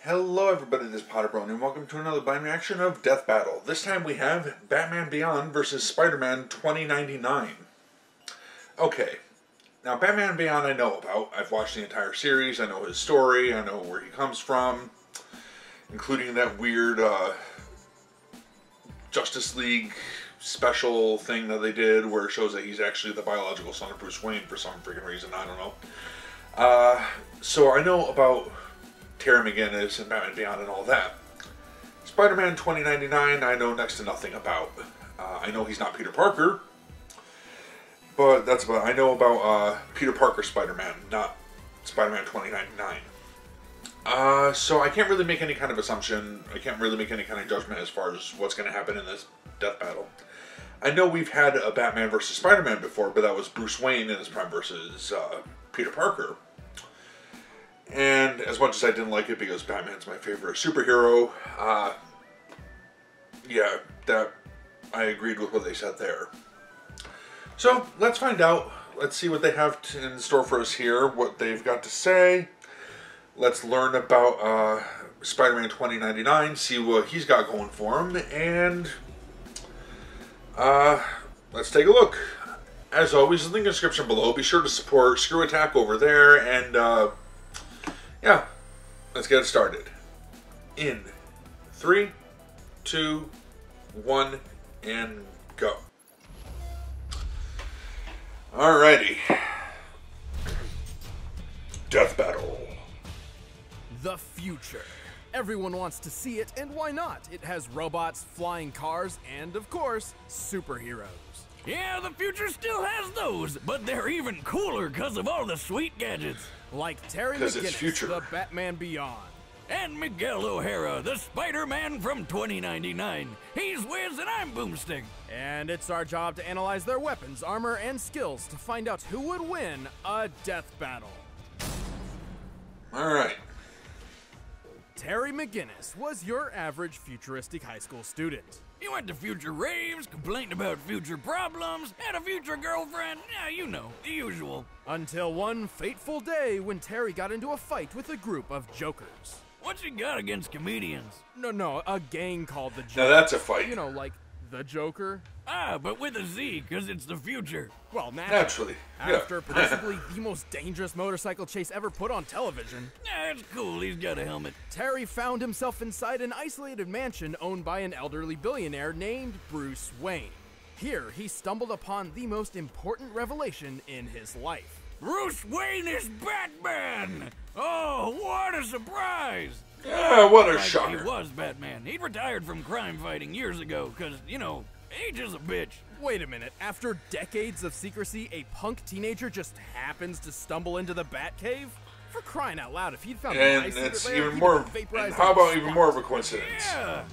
Hello everybody, this is PotterBrony, and welcome to another blind reaction of Death Battle. This time we have Batman Beyond versus Spider-Man 2099. Okay, now Batman Beyond I know about. I've watched the entire series, I know his story, I know where he comes from, including that weird Justice League special thing that they did where it shows that he's actually the biological son of Bruce Wayne for some freaking reason, I don't know. So I know about Terry McGinnis and Batman Beyond and all that. Spider-Man 2099 I know next to nothing about. I know he's not Peter Parker, but that's about I know about Peter Parker Spider-Man, not Spider-Man 2099. So I can't really make any kind of assumption. I can't really make any kind of judgment as far as what's going to happen in this death battle. I know we've had a Batman versus Spider-Man before, but that was Bruce Wayne in his prime versus Peter Parker. And as much as I didn't like it because Batman's my favorite superhero, yeah, that I agreed with what they said there. So let's find out. Let's see what they have in store for us here, what they've got to say. Let's learn about Spider-Man 2099, see what he's got going for him, and let's take a look. As always, link in the description below. Be sure to support Screw Attack over there, and yeah, let's get it started. In 3, 2, 1, and go. Alrighty. Death Battle. The future. Everyone wants to see it, and why not? It has robots, flying cars, and of course, superheroes. Yeah, the future still has those, but they're even cooler because of all the sweet gadgets. Like Terry McGinnis, the Batman Beyond. And Miguel O'Hara, the Spider-Man from 2099. He's Wiz and I'm Boomstick. And it's our job to analyze their weapons, armor, and skills to find out who would win a death battle. Alright. Terry McGinnis was your average futuristic high school student. He went to future raves, complained about future problems, had a future girlfriend, yeah, you know, the usual. Until one fateful day when Terry got into a fight with a group of jokers. What's he got against comedians? No, a gang called the Joker. Now that's a fight. You know, like the Joker. Ah, but with a Z, because it's the future. Well, naturally. After Yeah. possibly the most dangerous motorcycle chase ever put on television. Yeah, it's cool, he's got a helmet. Terry found himself inside an isolated mansion owned by an elderly billionaire named Bruce Wayne. Here, he stumbled upon the most important revelation in his life. Bruce Wayne is Batman! Oh, what a surprise! Yeah, what a shocker. He was Batman. He retired from crime fighting years ago, because, you know, age is a bitch. Wait a minute, after decades of secrecy, a punk teenager just happens to stumble into the Batcave? For crying out loud, if he'd found a And nice it's secret lair, even he'd more, have been vaporized how on about the even spot. more of a coincidence? Yeah.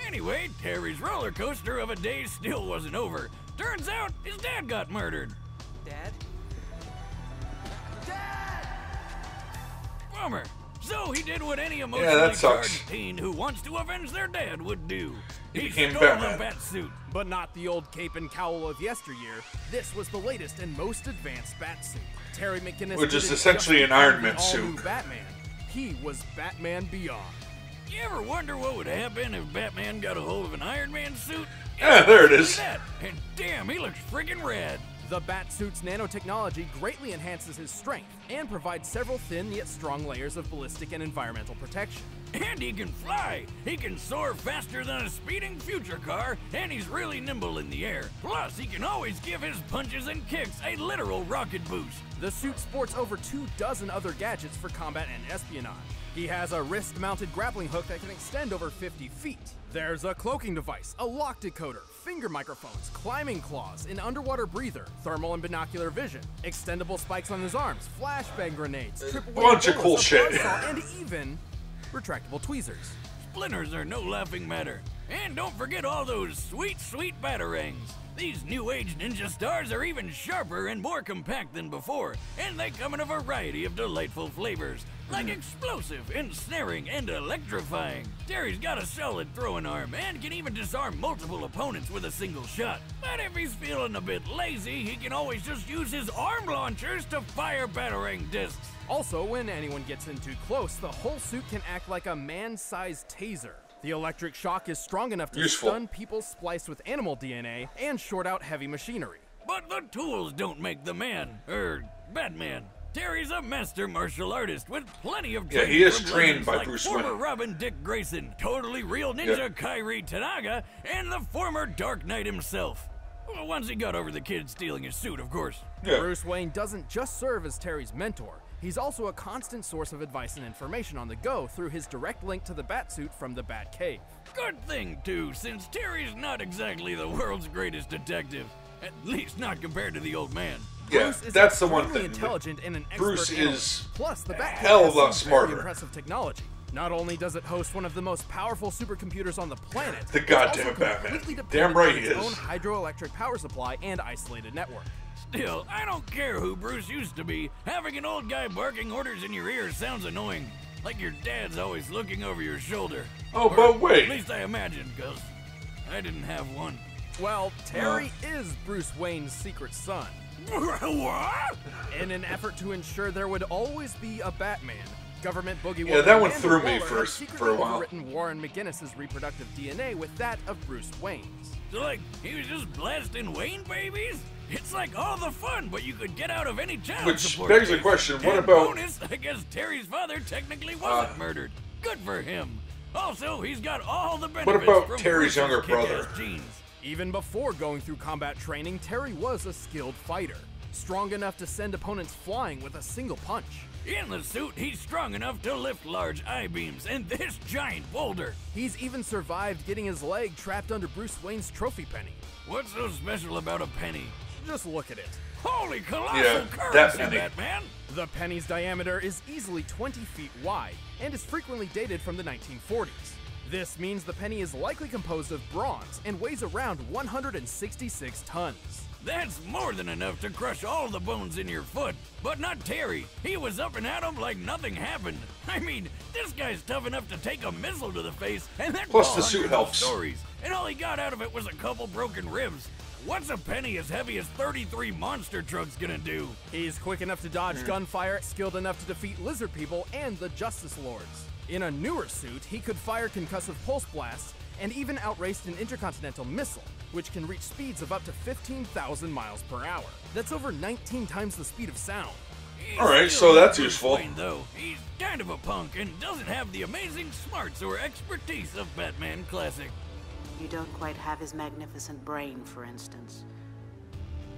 Anyway, Terry's roller coaster of a day still wasn't over. Turns out, his dad got murdered. Dad? Bummer. So he did what any emotionally sucks. charged teen who wants to avenge their dad would do. He He became stole Batman. a bat suit. But not the old cape and cowl of yesteryear. This was the latest and most advanced Batsuit. Terry McGinnis, Which is didn't essentially just an Iron become Man the all-new suit. Batman. He was Batman Beyond. You ever wonder what would happen if Batman got a hold of an Iron Man suit? Yeah, there it is. That. And damn, he looks friggin' rad. The Batsuit's nanotechnology greatly enhances his strength and provides several thin yet strong layers of ballistic and environmental protection. And he can fly. He can soar faster than a speeding future car, and he's really nimble in the air. Plus, he can always give his punches and kicks a literal rocket boost. The suit sports over 24 other gadgets for combat and espionage. He has a wrist-mounted grappling hook that can extend over 50 feet. There's a cloaking device, a lock decoder, finger microphones, climbing claws, an underwater breather, thermal and binocular vision, extendable spikes on his arms, flashbang grenades, triple Bunch of cool shit. and even retractable tweezers. Splinters are no laughing matter. And don't forget all those sweet, sweet batarangs. These new age ninja stars are even sharper and more compact than before, and they come in a variety of delightful flavors, like explosive, ensnaring, and electrifying. Terry's got a solid throwing arm and can even disarm multiple opponents with a single shot. But if he's feeling a bit lazy, he can always just use his arm launchers to fire batarang discs. Also, when anyone gets in too close, the whole suit can act like a man-sized taser. The electric shock is strong enough to stun people spliced with animal DNA and short out heavy machinery. But the tools don't make the man, Batman. Terry's a master martial artist with plenty of training. Yeah, he is trained by like Bruce former Wayne. Robin Dick Grayson, totally real ninja Kyrie Tanaga, and the former Dark Knight himself. Well, once he got over the kid stealing his suit, of course. Yeah. Bruce Wayne doesn't just serve as Terry's mentor. He's also a constant source of advice and information on the go through his direct link to the Batsuit from the Batcave. Good thing, too, since Terry's not exactly the world's greatest detective. At least not compared to the old man. Yeah, Bruce is that's the one thing. Intelligent and an Bruce expert is analyst. Plus, the Batcave hell of has a lot some very smarter. impressive technology. Not only does it host one of the most powerful supercomputers on the planet, The it's goddamn also Batman. completely dependent Damn right on he its is. own hydroelectric power supply and isolated network. Still, I don't care who Bruce used to be. Having an old guy barking orders in your ear sounds annoying. Like your dad's always looking over your shoulder. Oh, Or but wait. At least I imagine, because I didn't have one. Well, Terry is Bruce Wayne's secret son. What? In an effort to ensure there would always be a Batman, government boogie Yeah, that one Amanda threw me Waller for had a secretly while. overwritten Warren McGinnis's reproductive DNA with that of Bruce Wayne's. So, like, he was just blasting Wayne babies? It's like all the fun, but you could get out of any child Which support begs the case. question, what And about- bonus, I guess Terry's father technically wasn't murdered. Good for him. Also, he's got all the benefits about from Terry's Bruce's younger kick-ass brother? genes. Even before going through combat training, Terry was a skilled fighter, strong enough to send opponents flying with a single punch. In the suit, he's strong enough to lift large I-beams and this giant boulder. He's even survived getting his leg trapped under Bruce Wayne's trophy penny. What's so special about a penny? Just look at it. Holy colossal Yeah, that currency, penny. Batman! The penny's diameter is easily 20 feet wide and is frequently dated from the 1940s. This means the penny is likely composed of bronze and weighs around 166 tons. That's more than enough to crush all the bones in your foot. But not Terry. He was up and at 'em like nothing happened. I mean, this guy's tough enough to take a missile to the face and then Plus call the suit hundreds of helps. stories. And all he got out of it was a couple broken ribs. What's a penny as heavy as 33 monster trucks gonna do? He's quick enough to dodge gunfire, skilled enough to defeat lizard people and the Justice Lords. In a newer suit, he could fire concussive pulse blasts and even outraced an intercontinental missile, which can reach speeds of up to 15,000 miles per hour. That's over 19 times the speed of sound. He's Alright, still so that's Bruce useful. Wayne, though. He's kind of a punk and doesn't have the amazing smarts or expertise of Batman Classic. You don't quite have his magnificent brain, for instance.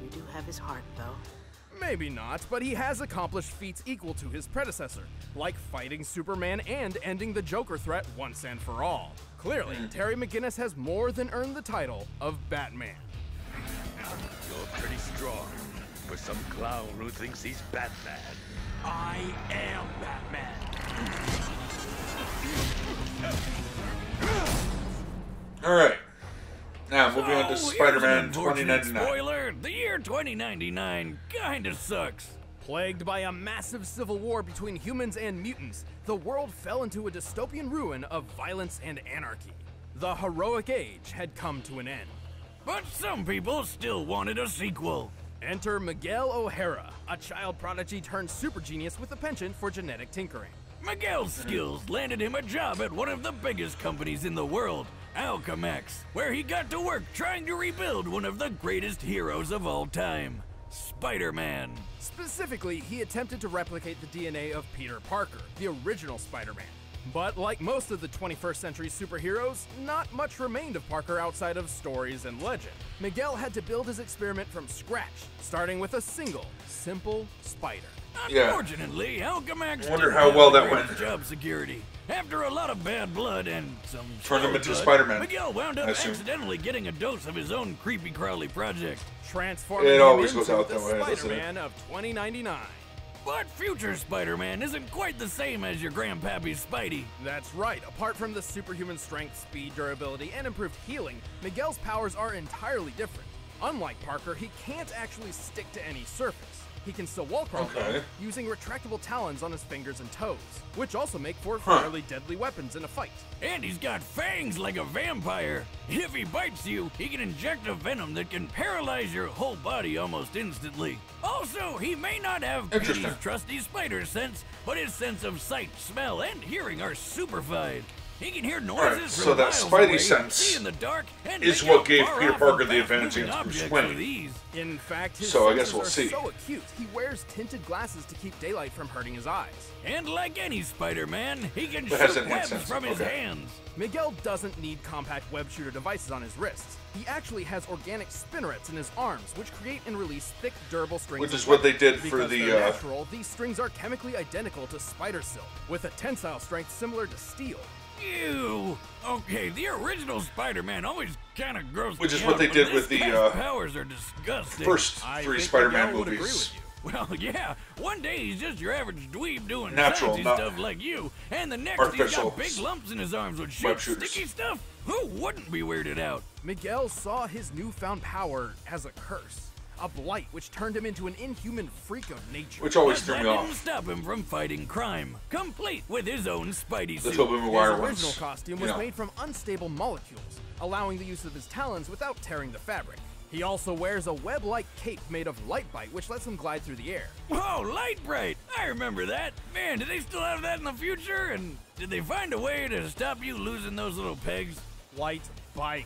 You do have his heart, though. Maybe not, but he has accomplished feats equal to his predecessor, like fighting Superman and ending the Joker threat once and for all. Clearly, Terry McGinnis has more than earned the title of Batman. You're pretty strong for some clown who thinks he's Batman. I am Batman. Alright. Now, moving on to So, here's Spider-Man an unfortunate 2099. Spoiler, the year 2099 kinda sucks. Plagued by a massive civil war between humans and mutants, the world fell into a dystopian ruin of violence and anarchy. The heroic age had come to an end. But some people still wanted a sequel. Enter Miguel O'Hara, a child prodigy turned super genius with a penchant for genetic tinkering. Miguel's skills landed him a job at one of the biggest companies in the world, Alchemax, where he got to work trying to rebuild one of the greatest heroes of all time, Spider-Man. Specifically, he attempted to replicate the DNA of Peter Parker, the original Spider-Man. But like most of the 21st century superheroes, not much remained of Parker outside of stories and legend. Miguel had to build his experiment from scratch, starting with a single, simple spider. Yeah. Unfortunately, Alchemax I wonder didn't how have well the that greatest went. job security. After a lot of bad blood and some Turned him slow into blood, Spider-Man, Miguel wound up I assume. accidentally getting a dose of his own creepy crawly project. Transforming It him always into goes out the that way, doesn't it? Spider-Man of 2099. But future Spider-Man isn't quite the same as your grandpappy's Spidey. That's right, apart from the superhuman strength, speed, durability, and improved healing, Miguel's powers are entirely different. Unlike Parker, he can't actually stick to any surface. He can still wall crawl, Okay. though, using retractable talons on his fingers and toes, which also make for fairly deadly weapons in a fight. And he's got fangs like a vampire. If he bites you, he can inject a venom that can paralyze your whole body almost instantly. Also, he may not have Interesting. Petey's trusty spider sense, but his sense of sight, smell, and hearing are superfied. He can hear noises Alright, from so that miles Spidey away, sense see in the dark, and is make what out gave far Peter off Parker and the advantage fast-moving against Bruce objects Wayne. with ease. In fact, his So I guess senses we'll are see. so acute, he wears tinted glasses to keep daylight from hurting his eyes. And like any Spider-Man, he can But has shoot enhanced webs senses, from his okay. hands. Miguel doesn't need compact web shooter devices on his wrists. He actually has organic spinnerets in his arms, which create and release thick, durable strings. Which is of what they web. did for Because the, they're natural, these strings are chemically identical to spider silk, with a tensile strength similar to steel. Ew. Okay, the original Spider-Man always kind of grossed Which me is what out, they but did this with the, guy's powers are disgusting. first I 3 think Spider-Man Miguel would agree movies. with you. Well, yeah. One day he's just your average dweeb doing Natural, sciencey not stuff like you, and the next artificial he's got big lumps in his arms with web shoot shooters. sticky stuff. Who wouldn't be weirded out? Miguel saw his newfound power as a curse, a blight which turned him into an inhuman freak of nature. Which always But threw that me didn't off. stop him from fighting crime, complete with his own Spidey The suit. Tobey Maguire His ones. original costume you was know. made from unstable molecules, allowing the use of his talons without tearing the fabric. He also wears a web-like cape made of light bite, which lets him glide through the air. Oh, Light Bright! I remember that. Man, do they still have that in the future? And did they find a way to stop you losing those little pegs? Light bite.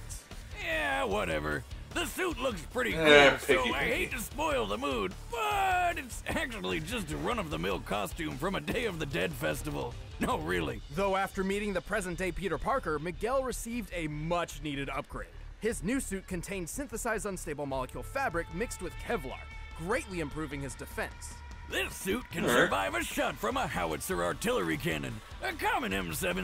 Yeah, whatever. The suit looks pretty cool, Eh, so picky, I picky. hate to spoil the mood, but it's actually just a run-of-the-mill costume from a Day of the Dead festival. No, really. Though after meeting the present-day Peter Parker, Miguel received a much-needed upgrade. His new suit contained synthesized unstable molecule fabric mixed with Kevlar, greatly improving his defense. This suit can Alright. survive a shot from a howitzer artillery cannon. A common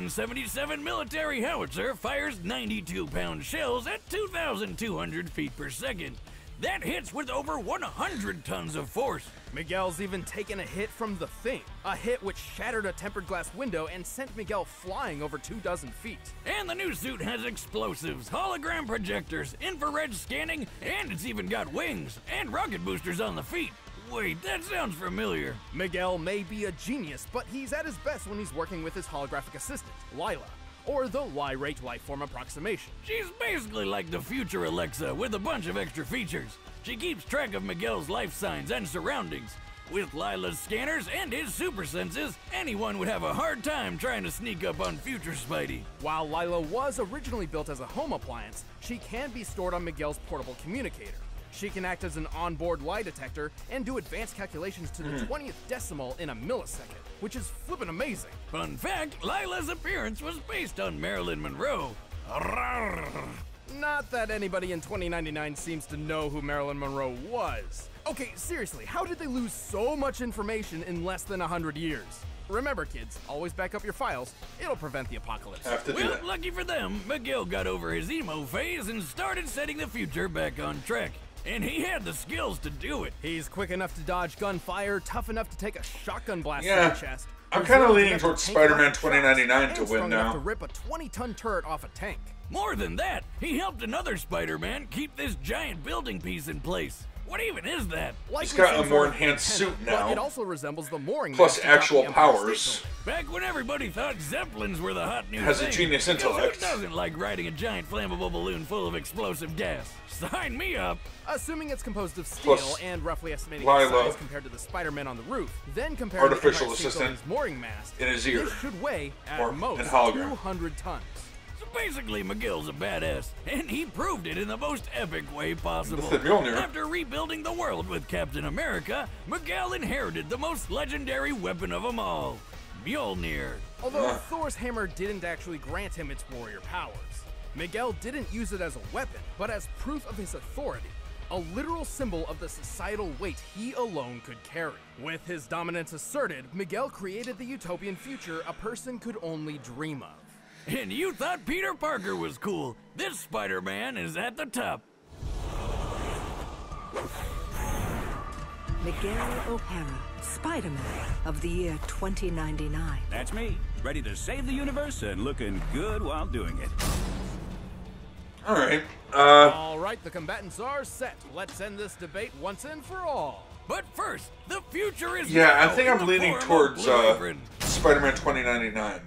M777 military howitzer fires 92-pound shells at 2,200 feet per second. That hits with over 100 tons of force. Miguel's even taken a hit from the Thing, a hit which shattered a tempered glass window and sent Miguel flying over 24 feet. And the new suit has explosives, hologram projectors, infrared scanning, and it's even got wings and rocket boosters on the feet. Wait, that sounds familiar. Miguel may be a genius, but he's at his best when he's working with his holographic assistant, Lila, or the Lie-Rate Lifeform Approximation. She's basically like the future Alexa with a bunch of extra features. She keeps track of Miguel's life signs and surroundings. With Lila's scanners and his super senses, anyone would have a hard time trying to sneak up on future Spidey. While Lila was originally built as a home appliance, she can be stored on Miguel's portable communicator. She can act as an onboard lie detector and do advanced calculations to the 20th decimal in a millisecond, which is flippin' amazing. Fun fact, Lila's appearance was based on Marilyn Monroe. Arrgh. Not that anybody in 2099 seems to know who Marilyn Monroe was. Okay, seriously, how did they lose so much information in less than 100 years? Remember, kids, always back up your files. It'll prevent the apocalypse. Have to do Well, that. lucky for them, Miguel got over his emo phase and started setting the future back on track. And he had the skills to do it. He's quick enough to dodge gunfire, tough enough to take a shotgun blast Yeah, to the chest. I'm kinda resilient leaning enough to towards tank Spider-Man electric shocks, 2099 to and win strong enough now. to rip a 20-ton turret off a tank. More than that, he helped another Spider-Man keep this giant building piece in place. What even is that? He's got a Likely more some sort of enhanced antenna, suit but now. it also resembles the mooring Plus mast atop actual the Empire State powers. Building. Back when everybody thought Zeppelins were the hot new Has a thing. genius because intellect. Who doesn't like riding a giant flammable balloon full of explosive gas? Sign me up. Assuming it's composed of steel Plus and roughly estimating Lila, its size compared to the Spider-Man on the roof, then compared artificial to the Empire State assistant Building's mooring mast, in his ear. this should weigh, at Or most, in hologram. 200 tons. So basically, Miguel's a badass, and he proved it in the most epic way possible. The Mjolnir. After rebuilding the world with Captain America, Miguel inherited the most legendary weapon of them all, Mjolnir. Although Thor's hammer didn't actually grant him its warrior powers, Miguel didn't use it as a weapon, but as proof of his authority, a literal symbol of the societal weight he alone could carry. With his dominance asserted, Miguel created the utopian future a person could only dream of. And you thought Peter Parker was cool. This Spider-Man is at the top. Miguel O'Hara, Spider-Man of the year 2099. That's me, ready to save the universe and looking good while doing it. Alright. All right, the combatants are set. Let's end this debate once and for all. But first, the future is Yeah, I now think in I'm the leaning form of towards Blue Apron. Spider-Man 2099.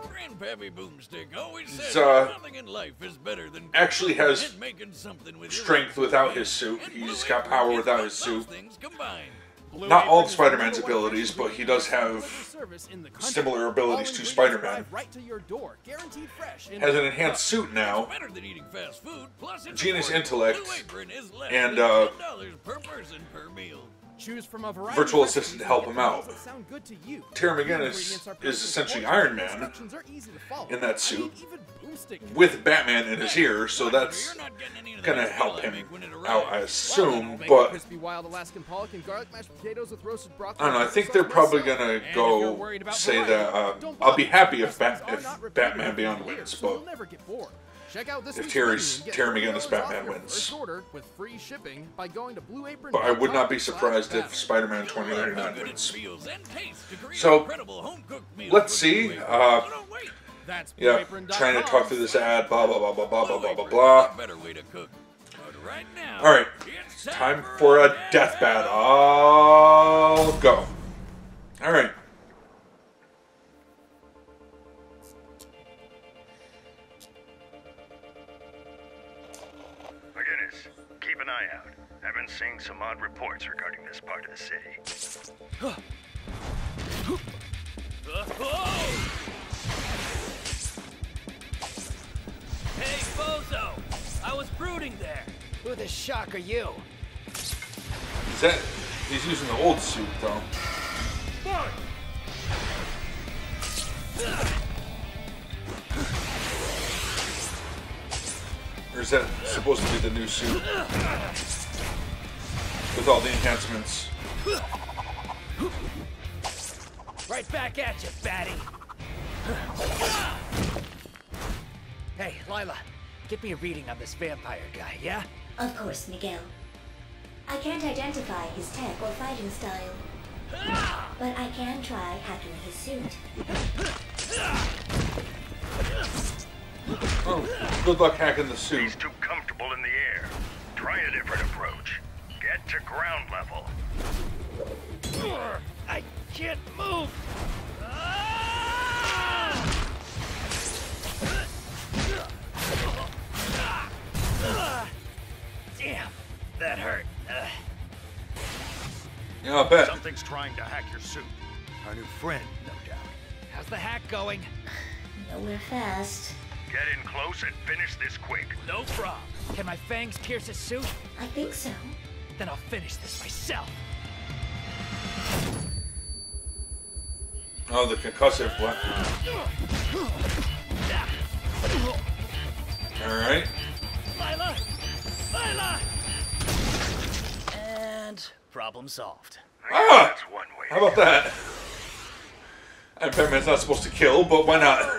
Grandpappy Boomstick always said He's, nothing in life is better than actually has and making something with your strength life. without his suit. And He's Blue got Apron power is without what his those suit. things combine. Blue Not all Apron is Spider-Man's the #1 abilities, fashion but he does delivery have service in the country. similar abilities All to ingredients Spider-Man. arrive right to your door, guaranteed fresh in Has an enhanced suit now, Better than eating fast food, plus it's genius affordable. intellect, Blue Apron is less and, than $10 per person per meal. Choose from a variety virtual of assistant to recipes help and him get the out. meals that sound good to you. Terry McGinnis Ingredients are is placed in essentially portions, Iron and Man instructions are easy to follow. in that I mean, suit even Boomstick can with Batman in his ear, so that's You're not getting any of gonna that help meal I him make when it out, I arrives. Well, then I'll assume, make a but crispy wild Alaskan pollock and garlic mashed potatoes with roasted broccoli. I don't know, I and think sauce they're probably myself. gonna And if go you're worried about say variety, that, don't I'll be bother. happy if Recipes are if not repeated Batman every Beyond year, wins, so you'll but never get bored. Check out this if week's Terry's- menu and get Terry $3 McGinnis off Batman your wins. first order with free shipping by going to blueapron.com. but I would not be surprised if /battle. Spider-Man How 2099 good it wins. feels and tastes to create So, incredible home-cooked meals let's with see, Blue Apron. uh, So don't wait. That's Yeah, blueapron.com. trying to talk through this ad, blah blah blah blah blah blah Blue blah blah Apron, blah. a better way to cook. But right now, Alright, it's time for a death battle. I'll go. Alright. McGinnis, keep an eye out. I've been seeing some odd reports regarding this part of the city. Hey, Bozo! I was brooding there. Who the shock are you? Is that he's using the old suit though? Or is that supposed to be the new suit? With all the enhancements. Right back at you, Batty. Hey, Lila, get me a reading on this vampire guy, yeah? Of course, Miguel. I can't identify his tech or fighting style, but I can try hacking his suit. Oh, good luck hacking the suit. He's too comfortable in the air. Try a different approach. Get to ground level. I can't move! Damn, that hurt. Yeah, I'll bet. Something's trying to hack your suit. Our new friend, no doubt. How's the hack going? Nowhere fast. Get in close and finish this quick. No problem. Can my fangs pierce his suit? I think so. Then I'll finish this myself. Oh, the concussive weapon. Alright. Lila! Lila! And problem solved. Ah! That's one way. How about that? And Batman's not supposed to kill, but why not?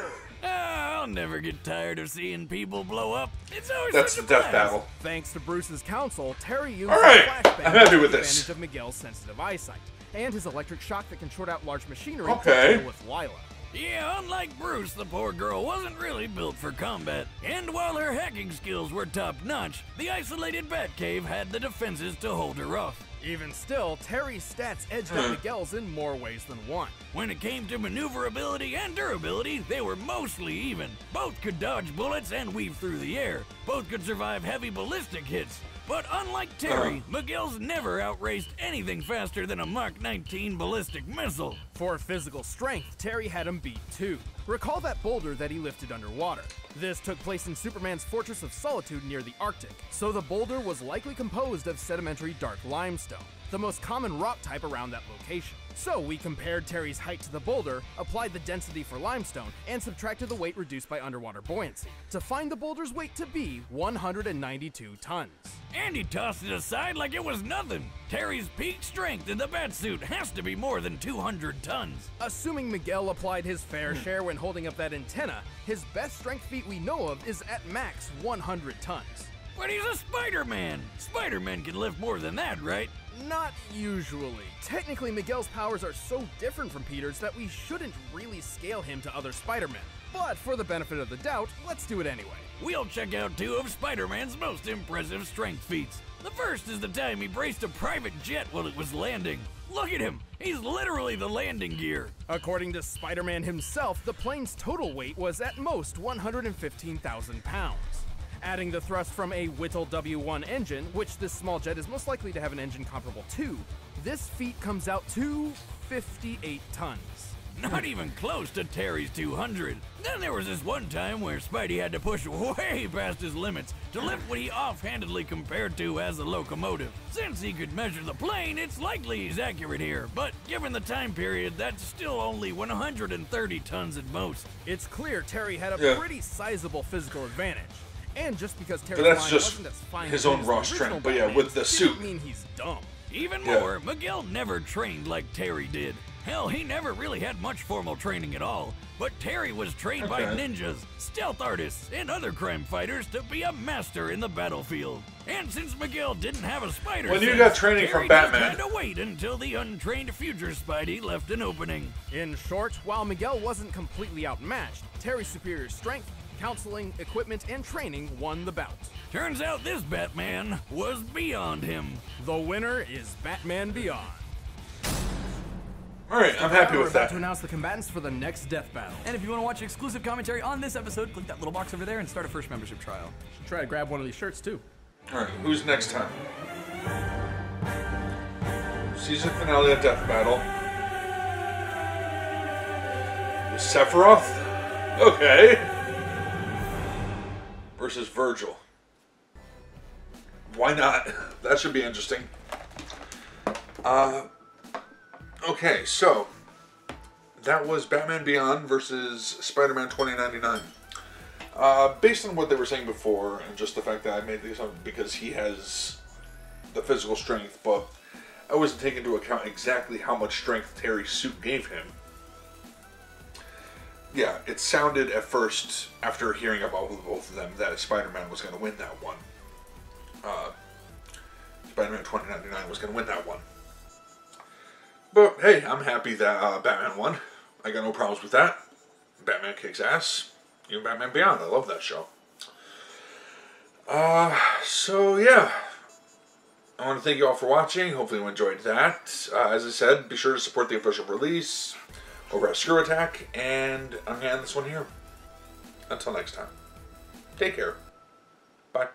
I'll never get tired of seeing people blow up. It's always That's such the a death blast. battle. Thanks to Bruce's counsel, Terry used All right, a flashbang I'm happy to with take this. advantage of Miguel's sensitive eyesight and his electric shock that can short out large machinery Okay. to deal with Lila. Yeah, unlike Bruce, the poor girl wasn't really built for combat. And while her hacking skills were top-notch, the isolated Batcave had the defenses to hold her off. Even still, Terry's stats edged out Miguel's in more ways than one. When it came to maneuverability and durability, they were mostly even. Both could dodge bullets and weave through the air. Both could survive heavy ballistic hits. But unlike Terry, Miguel's never outraced anything faster than a Mark 19 ballistic missile. For physical strength, Terry had him beat too. Recall that boulder that he lifted underwater. This took place in Superman's Fortress of Solitude near the Arctic, so the boulder was likely composed of sedimentary dark limestone, the most common rock type around that location. So we compared Terry's height to the boulder, applied the density for limestone, and subtracted the weight reduced by underwater buoyancy, to find the boulder's weight to be 192 tons. And he tossed it aside like it was nothing. Terry's peak strength in the Batsuit has to be more than 200 tons. Assuming Miguel applied his fair share when holding up that antenna, his best strength feat we know of is at max 100 tons. But he's a Spider-Man. Spider-Man can lift more than that, right? Not usually. Technically, Miguel's powers are so different from Peter's that we shouldn't really scale him to other Spider-Men. But for the benefit of the doubt, let's do it anyway. We'll check out two of Spider-Man's most impressive strength feats. The first is the time he braced a private jet while it was landing. Look at him! He's literally the landing gear. According to Spider-Man himself, the plane's total weight was at most 115,000 pounds. Adding the thrust from a Whittle W1 engine, which this small jet is most likely to have an engine comparable to, this feat comes out to 58 tons. Not even close to Terry's 200. Then there was this one time where Spidey had to push way past his limits to lift what he offhandedly compared to as a locomotive. Since he could measure the plane, it's likely he's accurate here, but given the time period, that's still only 130 tons at most. It's clear Terry had a pretty sizable physical advantage. And just because Terry's but that's line just wasn't as fine his as own raw strength, but yeah, with the suit. Doesn't mean he's dumb. Even more, Miguel never trained like Terry did. Hell, he never really had much formal training at all, but Terry was trained by ninjas, stealth artists, and other crime fighters to be a master in the battlefield. And since Miguel didn't have a spider when sense, you got training Terry from Batman, just had to wait until the untrained future Spidey left an opening. In short, while Miguel wasn't completely outmatched, Terry's superior strength, counseling, equipment, and training won the bout. Turns out this Batman was beyond him. The winner is Batman Beyond. Alright, I'm happy with that. We're about to announce the combatants for the next death battle. And if you want to watch exclusive commentary on this episode, click that little box over there and start a first membership trial. Try to grab one of these shirts too. Alright, who's next time? Season finale of Death Battle. Sephiroth? Okay. Versus Virgil. Why not? That should be interesting. Okay, so that was Batman Beyond versus Spider-Man 2099. Based on what they were saying before, and just the fact that I made this up because he has the physical strength, but I wasn't taking into account exactly how much strength Terry's suit gave him. Yeah, it sounded at first, after hearing about both of them, that Spider-Man was going to win that one. Spider-Man 2099 was going to win that one. But hey, I'm happy that Batman won. I got no problems with that. Batman kicks ass. Even Batman Beyond. I love that show. So yeah. I want to thank you all for watching. Hopefully you enjoyed that. As I said, be sure to support the official release over at Screw Attack. And I'm going to end this one here. Until next time. Take care. Bye.